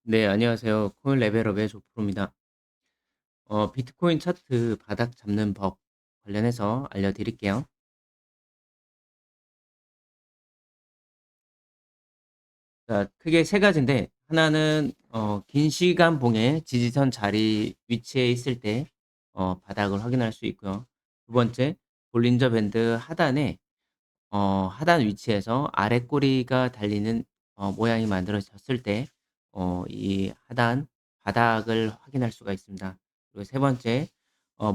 네, 안녕하세요. 코인 레벨업의 조프로입니다. 비트코인 차트 바닥 잡는 법 관련해서 알려드릴게요. 자, 크게 세 가지인데, 하나는 긴 시간 봉의 지지선 자리 위치에 있을 때 바닥을 확인할 수 있고요. 두 번째, 볼린저 밴드 하단에 하단 위치에서 아래 꼬리가 달리는 모양이 만들어졌을 때 이 하단 바닥을 확인할 수가 있습니다. 그리고 세 번째,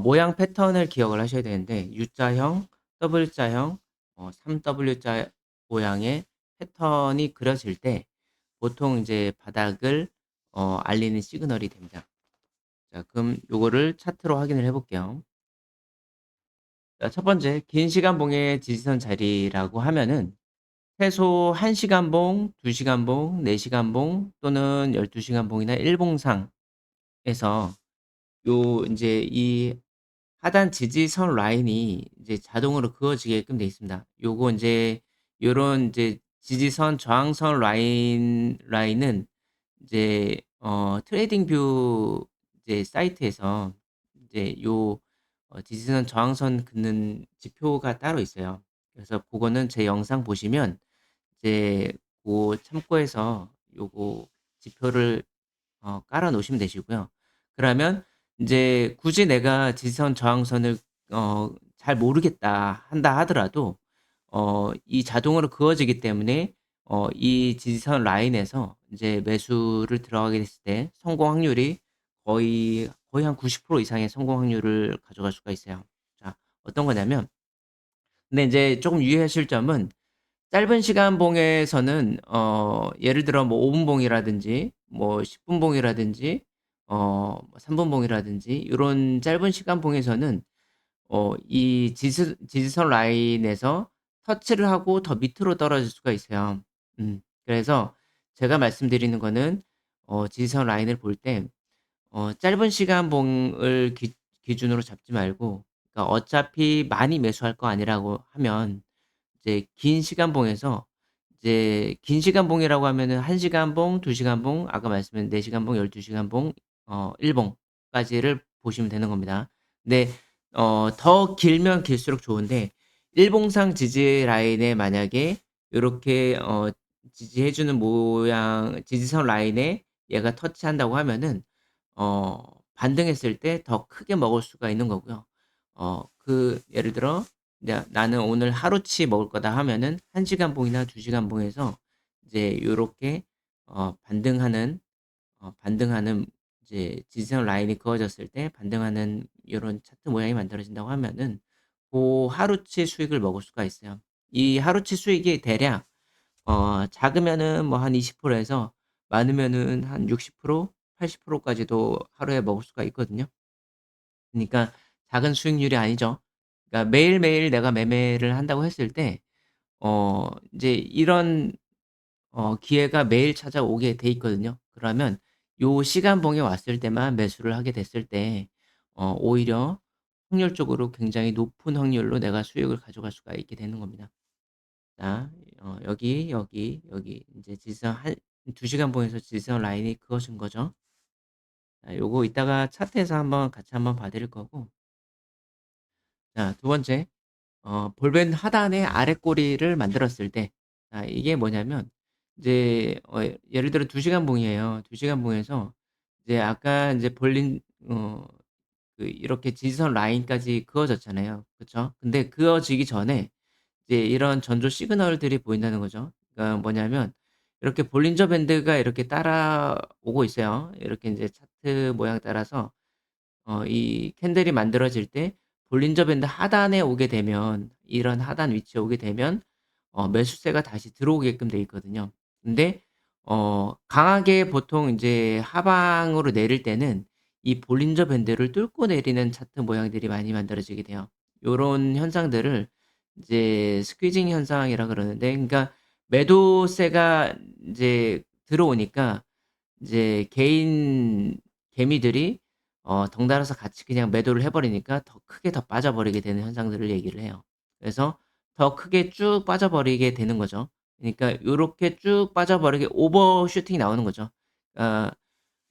모양 패턴을 기억을 하셔야 되는데 U자형, W자형, 3W자 모양의 패턴이 그려질 때 보통 이제 바닥을 알리는 시그널이 됩니다. 자, 그럼 요거를 차트로 확인을 해 볼게요. 자, 첫 번째, 긴 시간 봉의 지지선 자리라고 하면은 최소 1 시간봉, 2 시간봉, 4 시간봉 또는 12 시간봉이나 일봉상에서 요 인제 이 하단 지지선 라인이 이제 자동으로 그어지게끔 돼 있습니다. 요거 인제 요런 이제 지지선, 저항선 라인은 이제 트레이딩 뷰 이제 사이트에서 이제 요 지지선, 저항선 긋는 지표가 따로 있어요. 그래서 고거는 제 영상 보시면 이제 고 참고해서 요거 지표를 깔아 놓으시면 되시고요. 그러면 인제 굳이 내가 지지선 저항선을 잘 모르겠다 한다 하더라도 이 자동으로 그어지기 때문에 이 지지선 라인에서 인제 매수를 들어가게 됐을 때 성공 확률이 거의 한 90% 이상의 성공 확률을 가져갈 수가 있어요. 자, 어떤 거냐면, 근데 인제 쪼금 유의하실 점은 짧은 시간 봉에서는 예를 들어 뭐 5분 봉이라든지 뭐 10분 봉이라든지 3분 봉이라든지 요런 짧은 시간 봉에서는 이 지지선 라인에서 터치를 하고 더 밑으로 떨어질 수가 있어요. 그래서 제가 말씀드리는 거는 지지선 라인을 볼 때 짧은 시간 봉을 기준으로 잡지 말고, 그러니까 어차피 많이 매수할 거 아니라고 하면 이제 긴 시간봉에서 이제 긴 시간봉이라고 하면은 1 시간봉, 2 시간봉, 아까 말씀드린 4 시간봉, 12 시간봉, 일봉까지를 보시면 되는 겁니다. 근데 더 길면 길수록 좋은데 일봉상 지지 라인에 만약에 요렇게 지지해 주는 모양 지지선 라인에 얘가 터치한다고 하면은 어 반등했을 때 더 크게 먹을 수가 있는 거고요. 예를 들어 이제 '나는 오늘 하루치 먹을 거다.' 하면은 1 시간 봉이나 2 시간 봉에서 이제 요렇게 반등하는 이제 지지선 라인이 그어졌을 때 반등하는 요런 차트 모양이 만들어진다고 하면은 고 하루치 수익을 먹을 수가 있어요. 이 하루치 수익이 대략 작으면은 뭐 한 20% 에서 많으면은 한 60% 80% 까지도 하루에 먹을 수가 있거든요. 그니까 작은 수익률이 아니죠. 그러니까 매일매일 내가 매매를 한다고 했을 때 인제 이런 기회가 매일 찾아오게 돼 있거든요. 그러면 요 시간봉에 왔을 때만 매수를 하게 됐을 때 오히려 확률적으로 굉장히 높은 확률로 내가 수익을 가져갈 수가 있게 되는 겁니다. 자, 여기 인제 지지선 한 2 시간봉에서 지지선 라인이 그어진 거죠. 자, 요거 이따가 차트에서 같이 한번 봐 드릴 거고, 자, 두 번째, 볼펜 하단에 아래 꼬리를 만들었을 때, 자, 이게 뭐냐면 이제 예를 들어 2 시간 봉이에요. 2 시간 봉에서 이제 아까 인제 볼린 이렇게 지지선 라인까지 그어졌잖아요. 그쵸? 근데 그어지기 전에 이제 이런 전조 시그널들이 보인다는 거죠. 그러니까 뭐냐면 이렇게 볼린저 밴드가 이렇게 따라오고 있어요. 이렇게 인제 차트 모양 따라서 이 캔들이 만들어질 때 볼린저 밴드 하단에 오게 되면, 이런 하단 위치에 오게 되면 매수세가 다시 들어오게끔 돼 있거든요. 근데 강하게 보통 인제 하방으로 내릴 때는 이 볼린저 밴드를 뚫고 내리는 차트 모양들이 많이 만들어지게 돼요. 요런 현상들을 이제 스퀴징 현상이라 그러는데, 그러니까 매도세가 인제 들어오니까 이제 개인 개미들이 덩달아서 같이 그냥 매도를 해 버리니까 더 크게 더 빠져버리게 되는 현상들을 얘기를 해요. 그래서 더 크게 쭉 빠져버리게 되는 거죠. 그러니까 요렇게 쭉 빠져버리게 오버슈팅이 나오는 거죠.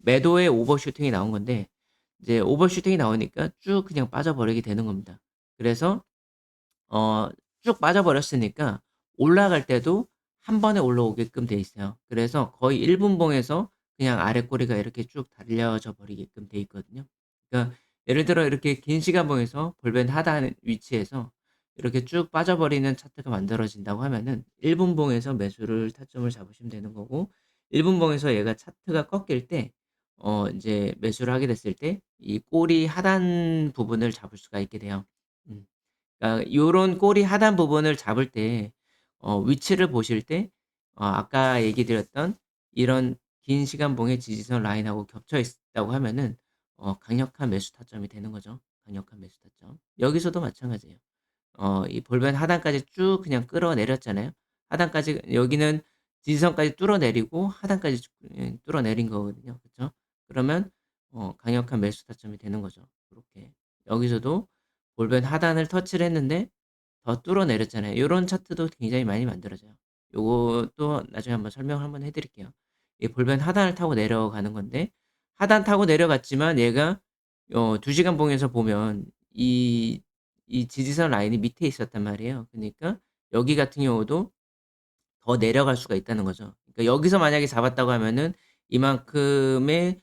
매도의 오버슈팅이 나온 건데 이제 오버슈팅이 나오니까 쭉 그냥 빠져버리게 되는 겁니다. 그래서 어 쭉 빠져버렸으니까 올라갈 때도 한 번에 올라오게끔 돼 있어요. 그래서 거의 1 분봉에서 그냥 아래 꼬리가 이렇게 쭉 달려져 버리게끔 돼 있거든요. 그러니까 예를 들어 이렇게 긴 시간봉에서 볼펜 하단 위치에서 이렇게 쭉 빠져버리는 차트가 만들어진다고 하면은 1 분봉에서 매수를 타점을 잡으시면 되는 거고 1 분봉에서 얘가 차트가 꺾일 때 인제 매수를 하게 됐을 때 이 꼬리 하단 부분을 잡을 수가 있게 돼요. 음. 그러니까 요런 꼬리 하단 부분을 잡을 때 위치를 보실 때 아까 얘기 드렸던 이런 긴 시간봉의 지지선 라인하고 겹쳐 있다고 하면은 강력한 매수 타점이 되는 거죠. 강력한 매수 타점. 여기서도 마찬가지예요. 이 볼펜 하단까지 쭉 그냥 끌어내렸잖아요. 하단까지 여기는 지지선까지 뚫어내리고 하단까지 쭉 뚫어내린 거거든요. 그쵸? 그러면 강력한 매수 타점이 되는 거죠. 고렇게. 여기서도 볼펜 하단을 터치를 했는데 더 뚫어내렸잖아요. 요런 차트도 굉장히 많이 만들어져요. 요것도 나중에 한번 설명을 한번 해 드릴게요. 이 볼펜 하단을 타고 내려가는 건데 하단 타고 내려갔지만 얘가 2 시간 봉에서 보면 이 지지선 라인이 밑에 있었단 말이에요. 그니까 여기 같은 경우도 더 내려갈 수가 있다는 거죠. 그러니까 여기서 만약에 잡았다고 하면은 이만큼의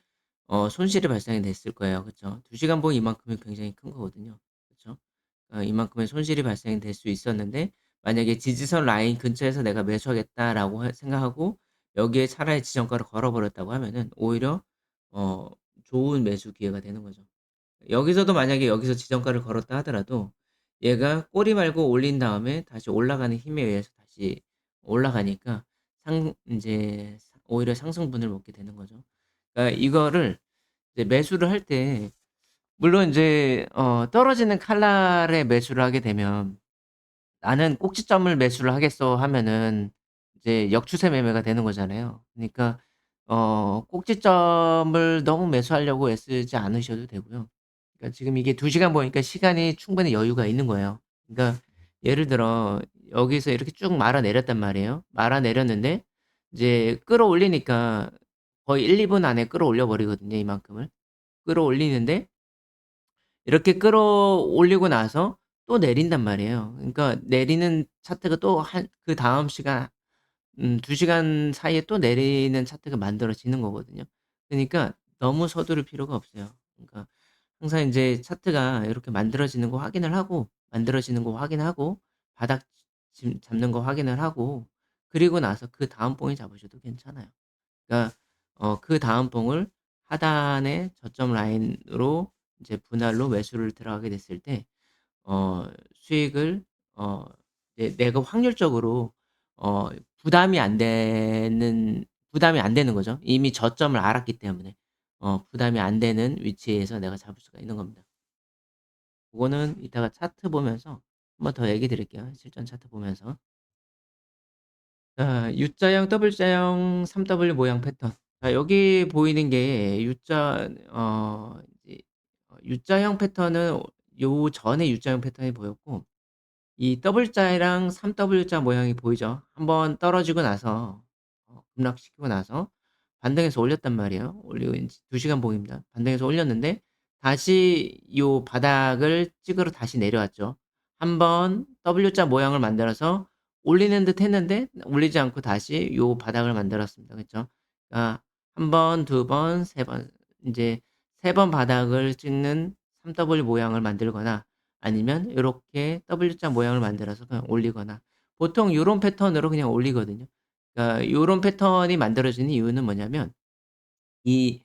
손실이 발생이 됐을 거예요. 그쵸? 2 시간 봉 이만큼이 굉장히 큰 거거든요. 그쵸? 이만큼의 손실이 발생이 될 수 있었는데 만약에 '지지선 라인 근처에서 내가 매수하겠다.'라고 생각하고 여기에 차라리 지정가를 걸어 버렸다고 하면은 오히려 어 좋은 매수 기회가 되는 거죠. 여기서도 만약에 여기서 지정가를 걸었다 하더라도 얘가 꼬리 말고 올린 다음에 다시 올라가는 힘에 의해서 다시 올라가니까 상 인제 오히려 상승분을 먹게 되는 거죠. 그러니까 이거를 이제 매수를 할 때 물론 인제 떨어지는 칼날에 매수를 하게 되면 '나는 꼭지점을 매수를 하겠어.' 하면은 이제 역추세 매매가 되는 거잖아요. 그니까 꼭지점을 너무 매수하려고 애쓰지 않으셔도 되고요. 그러니까 지금 이게 2 시간 보니까 시간이 충분히 여유가 있는 거예요. 그러니까 예를 들어 여기서 이렇게 쭉 말아 내렸단 말이에요. 말아 내렸는데 이제 끌어올리니까 거의 1-2분 안에 끌어올려 버리거든요, 이만큼을. 끌어올리는데 이렇게 끌어올리고 나서 또 내린단 말이에요. 그러니까 내리는 차트가 또 한 그다음 시간 2 시간 사이에 또 내리는 차트가 만들어지는 거거든요. 그니까 너무 서두를 필요가 없어요. 그러니까 항상 인제 차트가 이렇게 만들어지는 거 확인을 하고 만들어지는 거 확인하고 바닥 잡는 거 확인을 하고 그리고 나서 그다음 봉에 잡으셔도 괜찮아요. 그러니까 그다음 봉을 하단의 저점 라인으로 이제 분할로 매수를 들어가게 됐을 때 수익을 어 내가 확률적으로 어 부담이 안 되는 부담이 안 되는 거죠. 이미 저점을 알았기 때문에. 부담이 안 되는 위치에서 내가 잡을 수가 있는 겁니다. 고거는 이따가 차트 보면서 한번 더 얘기 드릴게요, 실전 차트 보면서. 자 U자형, W자형 3W 모양 패턴. 자 여기 보이는 게 이제 U자형 패턴은 요전에 U자형 패턴이 보였고 이 W자랑 3W자 모양이 보이죠? 한번 떨어지고 나서 급락시키고 나서 반등해서 올렸단 말이에요. 올리고 인제 2 시간 봉입니다. 반등해서 올렸는데 다시 요 바닥을 찍으러 다시 내려왔죠. 한번 W자 모양을 만들어서 올리는 듯 했는데 올리지 않고 다시 요 바닥을 만들었습니다. 그쵸? 그러니까 1 번, 2 번, 3번 인제 3번 바닥을 찍는 3W 모양을 만들거나 아니면 요렇게 W자 모양을 만들어서 그냥 올리거나 보통 요런 패턴으로 그냥 올리거든요. 그러니까 요런 패턴이 만들어지는 이유는 뭐냐면 이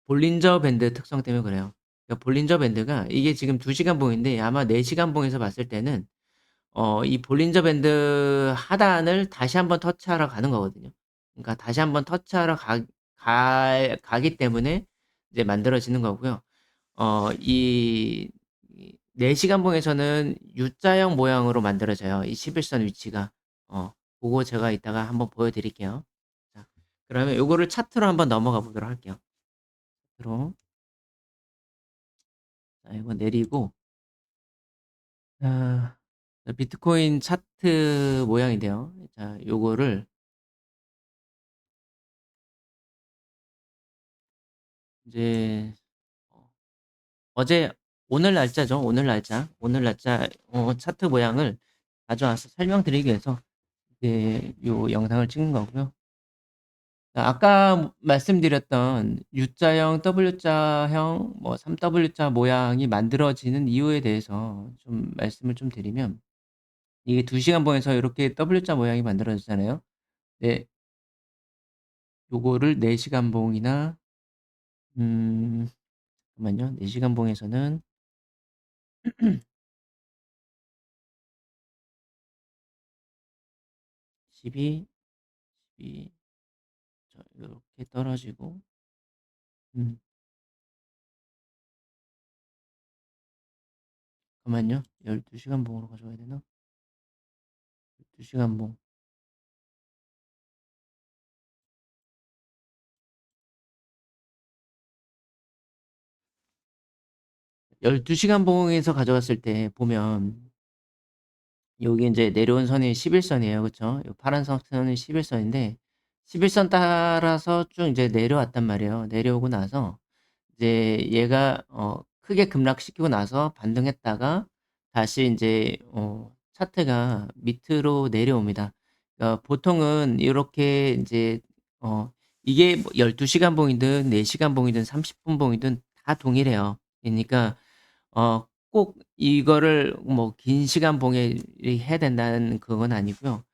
볼린저 밴드 특성 때문에 그래요. 그러니까 볼린저 밴드가 이게 지금 2 시간 봉인데 아마 4 시간 봉에서 봤을 때는 이 볼린저 밴드 하단을 다시 한번 터치하러 가는 거거든요. 그러니까 다시 한번 터치하러 가기 때문에 이제 만들어지는 거고요. 이 4 시간봉에서는 U자형 모양으로 만들어져요, 이 11선 위치가. 고거 제가 이따가 한번 보여 드릴게요. 자 그러면 요거를 차트로 한번 넘어가 보도록 할게요. 차트로. 자 이거 내리고 자 비트코인 차트 모양인데요. 자 요거를 이제 어 어제 오늘 날짜죠. 오늘 날짜. 오늘 날짜 차트 모양을 가져와서 설명드리기 위해서 요 영상을 찍은 거고요. 아까 말씀드렸던 U자형, W자형, 뭐 3W자 모양이 만들어지는 이유에 대해서 좀 말씀을 좀 드리면, 이게 2 시간 봉에서 요렇게 W자 모양이 만들어지잖아요. 네. 요거를 4 시간 봉이나 음 잠깐만요. 4 시간 봉에서는 12, 12, 자 요렇게 떨어지고, 음 잠깐만요. 12 시간 봉으로 가져와야 되나? 12 시간 봉. 12 시간 봉에서 가져갔을 때 보면 여기 인제 내려온 선이 11 선이에요. 그쵸? 요 파란 선이 11 선인데 11선 따라서 쭉 인제 내려왔단 말이에요. 내려오고 나서 이제 얘가 크게 급락시키고 나서 반등했다가 다시 인제 차트가 밑으로 내려옵니다. 보통은 요렇게 인제 어 이게 뭐 12 시간 봉이든 4 시간 봉이든 30분 봉이든 다 동일해요. 그러니까 꼭 이거를 뭐 긴 시간 봉에 해야 된다는 그건 아니고요.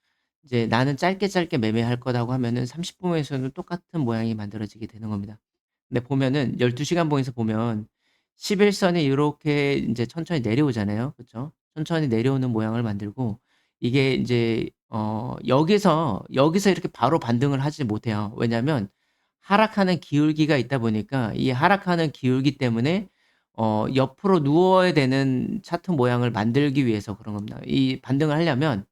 이제 나는 짧게 짧게 매매할 거라고 하면은 30 분에서는 똑같은 모양이 만들어지게 되는 겁니다. 근데 보면은 12 시간 봉에서 보면 11 선이 요렇게 인제 천천히 내려오잖아요. 그쵸? 천천히 내려오는 모양을 만들고, 이게 인제 여기서 이렇게 바로 반등을 하지 못해요. 왜냐하면 하락하는 기울기가 있다 보니까, 이 하락하는 기울기 때문에 옆으로 누워야 되는 차트 모양을 만들기 위해서 그런 겁니다. 이 반등을 하려면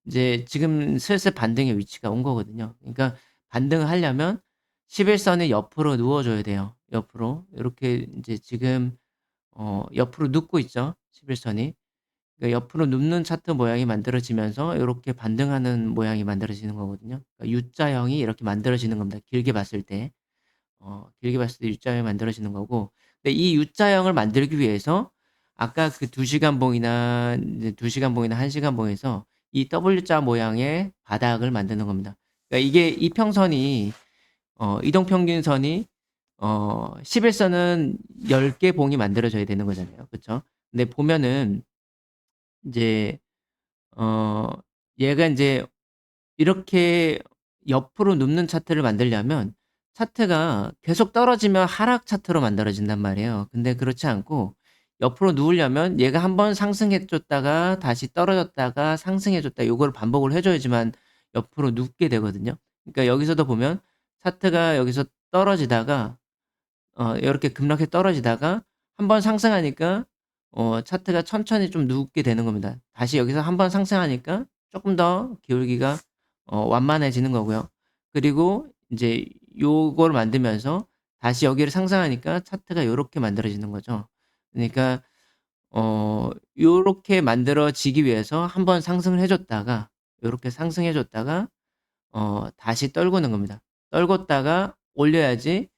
이제 지금 슬슬 반등의 위치가 온 거거든요. 그러니까 반등을 하려면 11 선을 옆으로 누워 줘야 돼요. 옆으로. 요렇게 인제 지금 옆으로 눕고 있죠, 11 선이. 그러니까 옆으로 눕는 차트 모양이 만들어지면서 요렇게 반등하는 모양이 만들어지는 거거든요. 그러니까 U자형이 이렇게 만들어지는 겁니다, 길게 봤을 때. 길게 봤을 때 U자형이 만들어지는 거고, 근데 이 U자형을 만들기 위해서 아까 그 2 시간 봉이나 이제 2 시간 봉이나 1 시간 봉에서 이 W자 모양의 바닥을 만드는 겁니다. 그러니까 이게 이평선이 이동평균선이 11 선은 10개 봉이 만들어져야 되는 거잖아요. 그쵸? 근데 보면은 인제 어 얘가 인제 이렇게 옆으로 눕는 차트를 만들려면 차트가 계속 떨어지면 하락 차트로 만들어진단 말이에요. 근데 그렇지 않고 옆으로 누우려면 얘가 한번 상승해 줬다가 다시 떨어졌다가 상승해 줬다, 요거를 반복을 해 줘야지만 옆으로 눕게 되거든요. 그러니까 여기서도 보면 차트가 여기서 떨어지다가 요렇게 급락해 떨어지다가 한번 상승하니까 차트가 천천히 좀 눕게 되는 겁니다. 다시 여기서 한번 상승하니까 쪼끔 더 기울기가 완만해지는 거고요. 그리고 인제 요걸 만들면서 다시 여기를 상승하니까 차트가 요렇게 만들어지는 거죠. 그러니까 요렇게 만들어지기 위해서 한번 상승을 해 줬다가, 요렇게 상승해 줬다가 다시 떨구는 겁니다. 떨궜다가 올려야지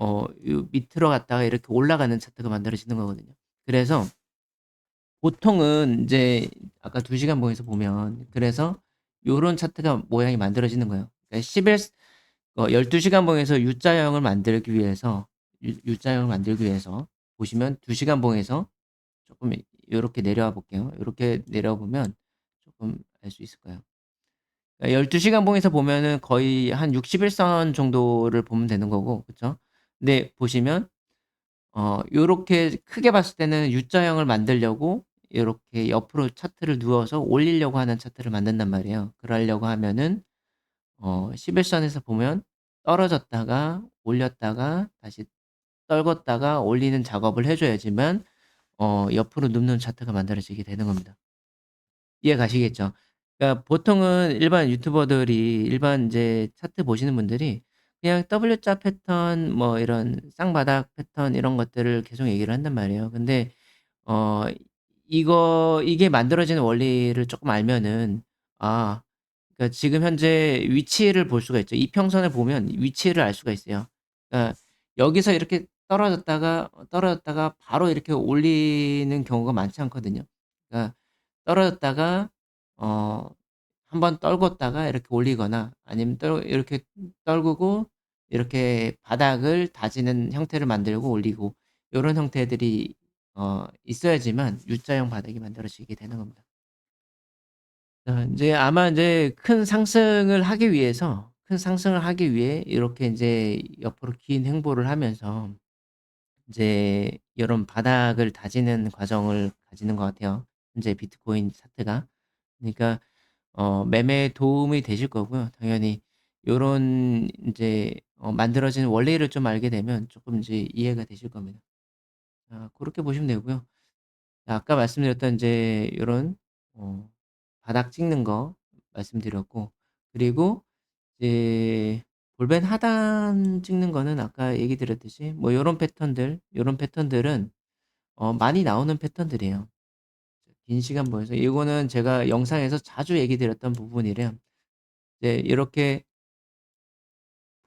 요 밑으로 갔다가 이렇게 올라가는 차트가 만들어지는 거거든요. 그래서 보통은 인제 아까 2 시간 봉에서 보면, 그래서 요런 차트가 모양이 만들어지는 거예요. 그러니까 12 시간 봉에서 U자형을 만들기 위해서, U자형을 만들기 위해서 보시면 2 시간 봉에서 쪼끔 요렇게 내려와 볼게요. 요렇게 내려와 보면 쪼끔 알 수 있을 거예요. 그러니까 12 시간 봉에서 보면은 거의 한 61선 정도를 보면 되는 거고, 그쵸? 근데 보시면 요렇게 크게 봤을 때는 U자형을 만들려고 요렇게 옆으로 차트를 누워서 올리려고 하는 차트를 만든단 말이에요. 그러려고 하면은 11 선에서 보면 떨어졌다가 올렸다가 다시 떨궜다가 올리는 작업을 해 줘야지만 옆으로 눕는 차트가 만들어지게 되는 겁니다. 이해 가시겠죠? 그러니까 보통은 일반 유튜버들이, 일반 인제 차트 보시는 분들이 그냥 W자 패턴 뭐 이런 쌍바닥 패턴 이런 것들을 계속 얘기를 한단 말이에요. 근데 어 이게 만들어지는 원리를 쪼끔 알면은, 아 그러니까 지금 현재 위치를 볼 수가 있죠. 이평선을 보면 위치를 알 수가 있어요. 그러니까 여기서 이렇게 떨어졌다가 바로 이렇게 올리는 경우가 많지 않거든요. 그러니까 떨어졌다가 어 한번 떨궜다가 이렇게 올리거나 아니면 떨 이렇게 떨구고 이렇게 바닥을 다지는 형태를 만들고 올리고 요런 형태들이 있어야지만 U자형 바닥이 만들어지게 되는 겁니다. 인제 아마 인제 큰 상승을 하기 위해 이렇게 인제 옆으로 긴 행보를 하면서 인제 요런 바닥을 다지는 과정을 가지는 것 같아요, 현재 비트코인 차트가. 그러니까 매매에 도움이 되실 거고요. 당연히 요런 인제 만들어지는 원리를 좀 알게 되면 쪼끔 인제 이해가 되실 겁니다. 고렇게 보시면 되고요. 아까 말씀드렸던 인제 요런 어 바닥 찍는 거 말씀드렸고 그리고 이제 볼벤 하단 찍는 거는 아까 얘기 드렸듯이 뭐 요런 패턴들은 많이 나오는 패턴들이에요. 긴 시간 보여서 이거는 제가 영상에서 자주 얘기 드렸던 부분이래요. 이제 이렇게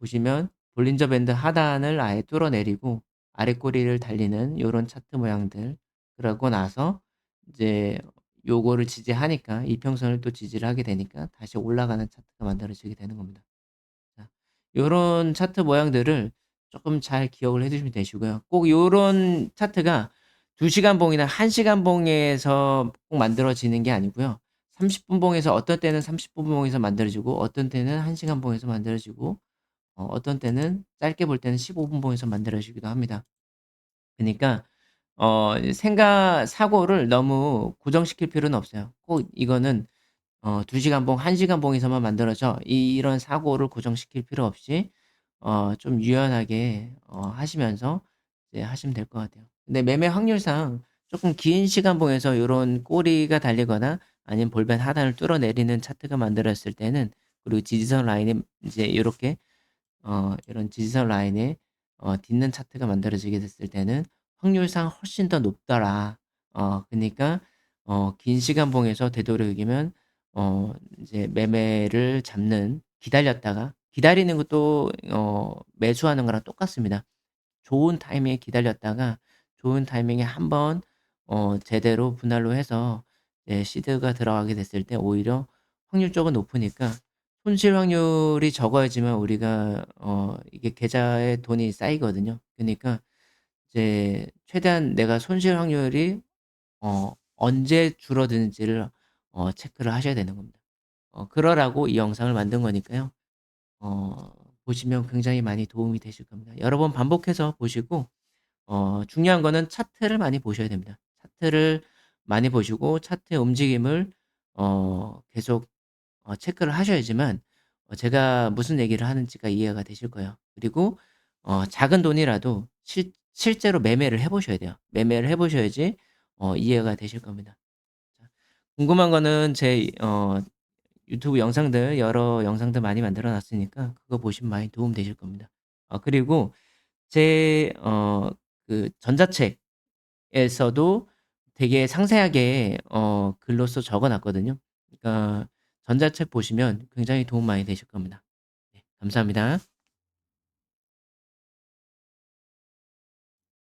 보시면 볼린저 밴드 하단을 아예 뚫어내리고 아래 꼬리를 달리는 요런 차트 모양들 그러고 나서 이제 요거를 지지하니까 이평선을 또 지지를 하게 되니까 다시 올라가는 차트가 만들어지게 되는 겁니다. 자 요런 차트 모양들을 쪼끔 잘 기억을 해 두시면 되시고요. 꼭 요런 차트가 2 시간 봉이나 1 시간 봉에서 꼭 만들어지는 게 아니고요. 30분 봉에서 어떤 때는 30분 봉에서 만들어지고 어떤 때는 1 시간 봉에서 만들어지고 어떤 때는 짧게 볼 때는 15분 봉에서 만들어지기도 합니다. 그니까 사고를 너무 고정시킬 필요는 없어요. 꼭 이거는 2 시간 봉, 1 시간 봉에서만 만들어져 이런 사고를 고정시킬 필요 없이 좀 유연하게 하시면서 이제 하시면 될 것 같아요. 근데 매매 확률상 쪼끔 긴 시간 봉에서 요런 꼬리가 달리거나 아니면 볼펜 하단을 뚫어내리는 차트가 만들어졌을 때는 그리고 지지선 라인이 이제 요렇게 이런 지지선 라인에 딛는 차트가 만들어지게 됐을 때는 확률상 훨씬 더 높더라. 그니까 긴 시간 봉에서 되도록이면 이제 매매를 잡는 기다렸다가 기다리는 것도 매수하는 거랑 똑같습니다. 좋은 타이밍에 기다렸다가 좋은 타이밍에 한번 제대로 분할로 해서 시드가 들어가게 됐을 때 오히려 확률적으로 높으니까 손실 확률이 적어야지만 우리가 이게 계좌에 돈이 쌓이거든요. 그니까 이제 최대한 내가 손실 확률이 언제 줄어드는지를 체크를 하셔야 되는 겁니다. 그러라고 이 영상을 만든 거니까요. 어 보시면 굉장히 많이 도움이 되실 겁니다. 여러 번 반복해서 보시고 중요한 거는 차트를 많이 보셔야 됩니다. 차트를 많이 보시고 차트의 움직임을 계속 체크를 하셔야지만 제가 무슨 얘기를 하는지가 이해가 되실 거예요. 그리고 작은 돈이라도 실제로 매매를 해 보셔야 돼요. 매매를 해 보셔야지 이해가 되실 겁니다. 자 궁금한 거는 제 유튜브 영상들 여러 영상들 많이 만들어 놨으니까 그거 보시면 많이 도움 되실 겁니다. 그리고 제 그 전자책에서도 되게 상세하게 글로써 적어 놨거든요. 그러니까 전자책 보시면 굉장히 도움 많이 되실 겁니다. 네 감사합니다.